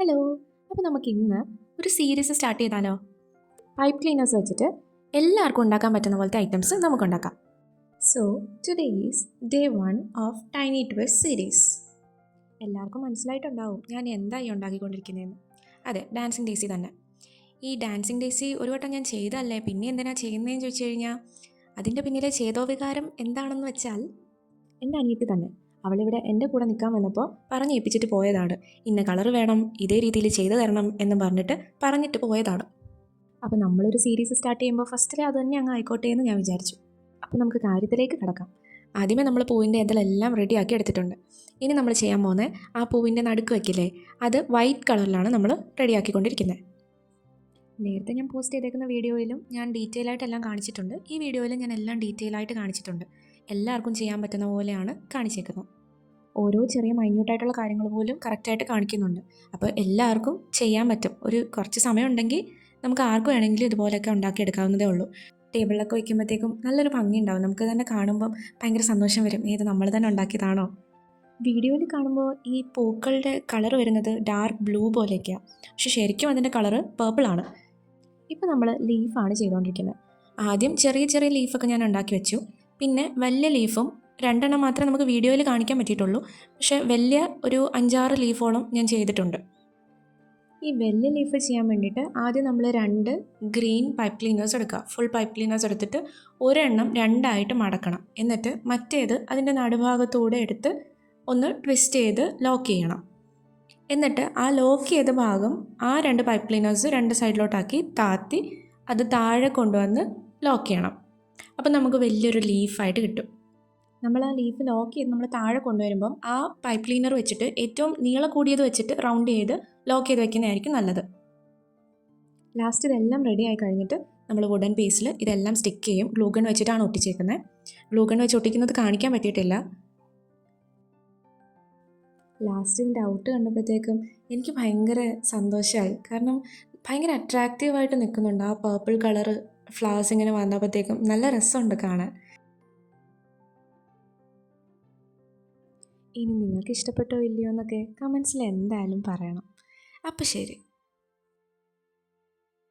Hello. അപ്പോൾ നമുക്ക് ഇന്ന് ഒരു സീരീസ് സ്റ്റാർട്ട് ചെയ്താലോ? പൈപ്പ് ക്ലീനേഴ്സ് വെച്ചിട്ട് എല്ലാവർക്കും ഉണ്ടാക്കാൻ പറ്റുന്ന പോലത്തെ ഐറ്റംസ് നമുക്ക് ഉണ്ടാക്കാം. So today is day 1 of tiny twist series. എല്ലാവർക്കും മനസ്സിലായിട്ടുണ്ടാവും ഞാൻ എന്തായി ഉണ്ടാക്കിക്കൊണ്ടിരിക്കുന്നതെന്ന്. അതെ, ഡാൻസിങ് ഡേയ്സി തന്നെ. ഈ ഡാൻസിങ് ഡേയ്സി ഒരു വട്ടം ഞാൻ ചെയ്തല്ലേ, പിന്നെ എന്തിനാ ചെയ്യുന്നതെന്ന് ചോദിച്ചു കഴിഞ്ഞാൽ അതിൻ്റെ പിന്നിലെ ചേതോവികാരം എന്താണെന്ന് വെച്ചാൽ എൻ്റെ അനിയത്തി തന്നെ. അവളിവിടെ എൻ്റെ കൂടെ നിൽക്കാൻ വന്നപ്പോൾ പറഞ്ഞേൽപ്പിച്ചിട്ട് പോയതാണ്. ഇന്ന കളർ വേണം, ഇതേ രീതിയിൽ ചെയ്തു തരണം എന്ന് പറഞ്ഞിട്ട് പോയതാണ്. അപ്പോൾ നമ്മളൊരു സീരീസ് സ്റ്റാർട്ട് ചെയ്യുമ്പോൾ ഫസ്റ്റിലെ അത് തന്നെ അങ്ങ് ആയിക്കോട്ടെ എന്ന് ഞാൻ വിചാരിച്ചു. അപ്പോൾ നമുക്ക് കാര്യത്തിലേക്ക് കിടക്കാം. ആദ്യമേ നമ്മൾ പൂവിൻ്റെ ഇതെല്ലാം റെഡിയാക്കി എടുത്തിട്ടുണ്ട്. ഇനി നമ്മൾ ചെയ്യാൻ പോകുന്നത് ആ പൂവിൻ്റെ നടുക്ക് വയ്ക്കില്ലേ, അത് വൈറ്റ് കളറിലാണ് നമ്മൾ റെഡിയാക്കിക്കൊണ്ടിരിക്കുന്നത്. നേരത്തെ ഞാൻ പോസ്റ്റ് ചെയ്തേക്കുന്ന വീഡിയോയിലും ഞാൻ ഡീറ്റെയിൽ ആയിട്ടെല്ലാം കാണിച്ചിട്ടുണ്ട്. ഈ വീഡിയോയിലും ഞാൻ എല്ലാം ഡീറ്റെയിൽ ആയിട്ട് കാണിച്ചിട്ടുണ്ട്. എല്ലാവർക്കും ചെയ്യാൻ പറ്റുന്ന പോലെയാണ് കാണിച്ചേക്കുന്നത്. ഓരോ ചെറിയ മൈന്യൂട്ടായിട്ടുള്ള കാര്യങ്ങൾ പോലും കറക്റ്റായിട്ട് കാണിക്കുന്നുണ്ട്. അപ്പോൾ എല്ലാവർക്കും ചെയ്യാൻ പറ്റും. ഒരു കുറച്ച് സമയം ഉണ്ടെങ്കിൽ നമുക്ക് ആർക്ക് വേണമെങ്കിലും ഇതുപോലെയൊക്കെ ഉണ്ടാക്കിയെടുക്കാവുന്നതേ ഉള്ളൂ. ടേബിളിലൊക്കെ വയ്ക്കുമ്പോഴത്തേക്കും നല്ലൊരു ഭംഗി ഉണ്ടാവും. നമുക്ക് തന്നെ കാണുമ്പം ഭയങ്കര സന്തോഷം വരും. ഏത് നമ്മൾ തന്നെ ഉണ്ടാക്കിയതാണോ? വീഡിയോയിൽ കാണുമ്പോൾ ഈ പൂക്കളുടെ കളർ വരുന്നത് ഡാർക്ക് ബ്ലൂ പോലെയൊക്കെയാണ്, പക്ഷെ ശരിക്കും അതിൻ്റെ കളറ് പേർപ്പിളാണ്. ഇപ്പോൾ നമ്മൾ ലീഫാണ് ചെയ്തുകൊണ്ടിരിക്കുന്നത്. ആദ്യം ചെറിയ ചെറിയ ലീഫൊക്കെ ഞാൻ ഉണ്ടാക്കി വെച്ചു. പിന്നെ വലിയ ലീഫും 2 മാത്രമേ നമുക്ക് വീഡിയോയിൽ കാണിക്കാൻ പറ്റിയിട്ടുള്ളൂ. പക്ഷേ വലിയ ഒരു 5-6 ലീഫോളം ഞാൻ ചെയ്തിട്ടുണ്ട്. ഈ വലിയ ലീഫ് ചെയ്യാൻ വേണ്ടിയിട്ട് ആദ്യം നമ്മൾ 2 ഗ്രീൻ പൈപ്പ് ക്ലീനേഴ്സ് എടുക്കുക. ഫുൾ പൈപ്പ് ക്ലീനേഴ്സ് എടുത്തിട്ട് ഒരെണ്ണം 2 മടക്കണം. എന്നിട്ട് മറ്റേത് അതിൻ്റെ നടുഭാഗത്തൂടെ എടുത്ത് ഒന്ന് ട്വിസ്റ്റ് ചെയ്ത് ലോക്ക് ചെയ്യണം. എന്നിട്ട് ആ ലോക്ക് ചെയ്ത ഭാഗം ആ 2 പൈപ്പ് ക്ലീനേഴ്സ് 2 സൈഡിലോട്ടാക്കി താത്തി അത് താഴെ കൊണ്ടുവന്ന് ലോക്ക് ചെയ്യണം. അപ്പം നമുക്ക് വലിയൊരു ലീഫായിട്ട് കിട്ടും. നമ്മൾ ആ ലീഫ് ലോക്ക് ചെയ്ത് നമ്മൾ താഴെ കൊണ്ടുവരുമ്പം ആ പൈപ്പ് ക്ലീനർ വെച്ചിട്ട് ഏറ്റവും നീളം കൂടിയത് വെച്ചിട്ട് റൗണ്ട് ചെയ്ത് ലോക്ക് ചെയ്ത് വെക്കുന്നതായിരിക്കും നല്ലത്. ലാസ്റ്റ് ഇതെല്ലാം റെഡി ആയി കഴിഞ്ഞിട്ട് നമ്മൾ വുഡൻ പീസിൽ ഇതെല്ലാം സ്റ്റിക്ക് ചെയ്യും. ഗ്ലൂഗൺ വെച്ചിട്ടാണ് ഒട്ടിച്ചേക്കുന്നത്. ഗ്ലൂഗൺ വെച്ച് ഒട്ടിക്കുന്നത് കാണിക്കാൻ പറ്റിയിട്ടില്ല. ലാസ്റ്റ് ഇതിൻ്റെ ഔട്ട് കണ്ടപ്പോഴത്തേക്കും എനിക്ക് ഭയങ്കര സന്തോഷമായി. കാരണം ഭയങ്കര അട്രാക്റ്റീവായിട്ട് നിൽക്കുന്നുണ്ട്. ആ പേർപ്പിൾ കളറ് ഫ്ലവേഴ്സ് ഇങ്ങനെ വന്നപ്പോഴത്തേക്കും നല്ല രസമുണ്ട് കാണാൻ. ഇനി നിങ്ങൾക്ക് ഇഷ്ടപ്പെട്ടോ ഇല്ലയോ എന്നൊക്കെ കമൻസിൽ എന്തായാലും പറയണം. അപ്പോൾ ശരി.